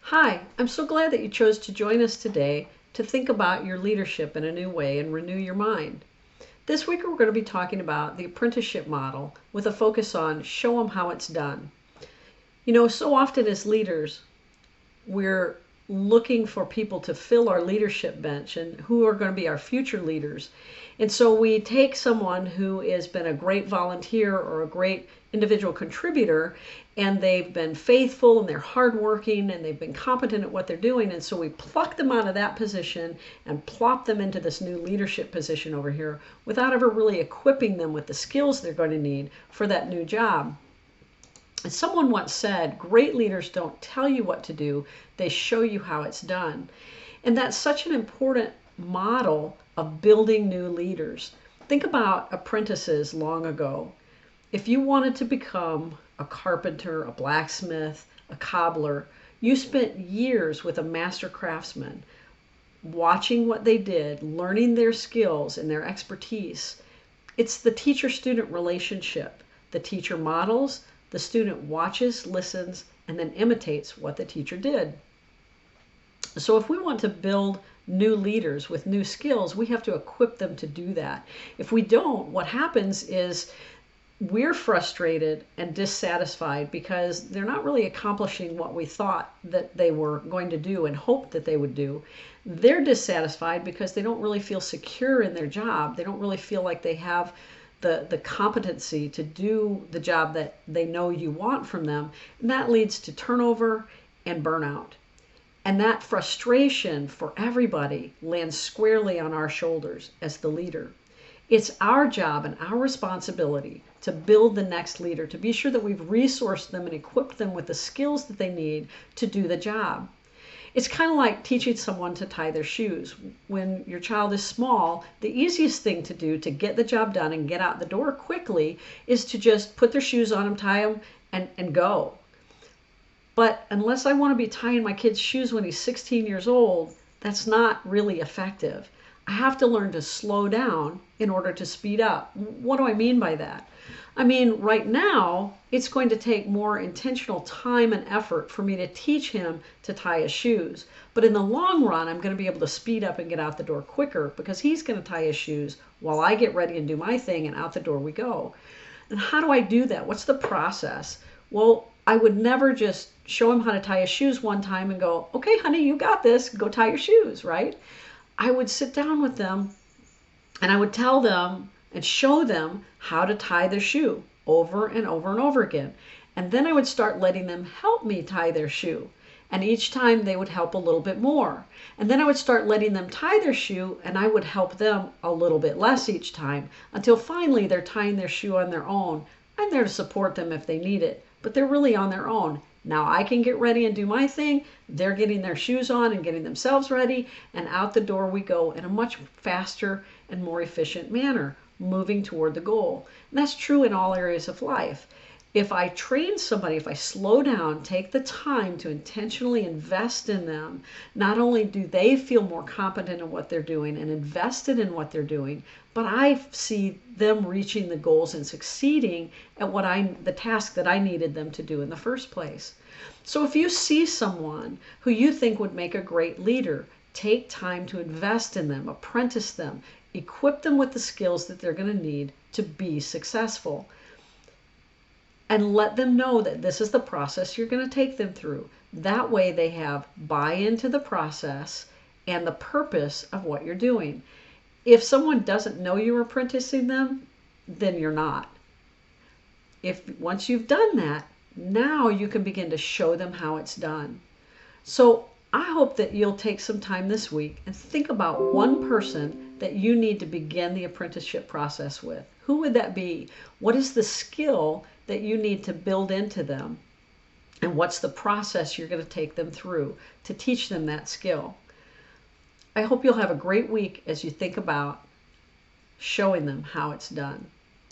Hi, I'm so glad that you chose to join us today to think about your leadership in a new way and renew your mind. This week we're going to be talking about the apprenticeship model with a focus on show them how it's done. You know, so often as leaders, we're looking for people to fill our leadership bench and who are going to be our future leaders. And so we take someone who has been a great volunteer or a great individual contributor, and they've been faithful and they're hardworking and they've been competent at what they're doing. And so we pluck them out of that position and plop them into this new leadership position over here without ever really equipping them with the skills they're going to need for that new job. And someone once said, great leaders don't tell you what to do, they show you how it's done. And that's such an important model of building new leaders. Think about apprentices long ago. If you wanted to become a carpenter, a blacksmith, a cobbler, you spent years with a master craftsman, watching what they did, learning their skills and their expertise. It's the teacher-student relationship. The teacher models, the student watches, listens, and then imitates what the teacher did. So if we want to build new leaders with new skills, we have to equip them to do that. If we don't, what happens is we're frustrated and dissatisfied because they're not really accomplishing what we thought that they were going to do and hoped that they would do. They're dissatisfied because they don't really feel secure in their job. They don't really feel like they have the competency to do the job that they know you want from them. And that leads to turnover and burnout. And that frustration for everybody lands squarely on our shoulders as the leader. It's our job and our responsibility to build the next leader, to be sure that we've resourced them and equipped them with the skills that they need to do the job. It's kind of like teaching someone to tie their shoes. When your child is small, the easiest thing to do to get the job done and get out the door quickly is to just put their shoes on them, tie them, and go. But unless I want to be tying my kid's shoes when he's 16 years old, that's not really effective. I have to learn to slow down in order to speed up. What do I mean by that? I mean, right now, it's going to take more intentional time and effort for me to teach him to tie his shoes. But in the long run, I'm going to be able to speed up and get out the door quicker because he's going to tie his shoes while I get ready and do my thing, and out the door we go. And how do I do that? What's the process? Well, I would never just show him how to tie his shoes one time and go, okay, honey, you got this. Go tie your shoes, right? I would sit down with them and I would tell them and show them how to tie their shoe over and over and over again. And then I would start letting them help me tie their shoe. And each time they would help a little bit more. And then I would start letting them tie their shoe and I would help them a little bit less each time until finally they're tying their shoe on their own. I'm there to support them if they need it, but they're really on their own. Now I can get ready and do my thing. They're getting their shoes on and getting themselves ready, and out the door we go in a much faster and more efficient manner, moving toward the goal. And that's true in all areas of life. If I train somebody, if I slow down, take the time to intentionally invest in them, not only do they feel more competent in what they're doing and invested in what they're doing, but I see them reaching the goals and succeeding at the task that I needed them to do in the first place. So if you see someone who you think would make a great leader, take time to invest in them, apprentice them, equip them with the skills that they're going to need to be successful. And let them know that this is the process you're going to take them through. That way they have buy-in to the process and the purpose of what you're doing. If someone doesn't know you're apprenticing them, then you're not. Once you've done that, now you can begin to show them how it's done. So I hope that you'll take some time this week and think about one person that you need to begin the apprenticeship process with. Who would that be? What is the skill that you need to build into them? And what's the process you're going to take them through to teach them that skill? I hope you'll have a great week as you think about showing them how it's done.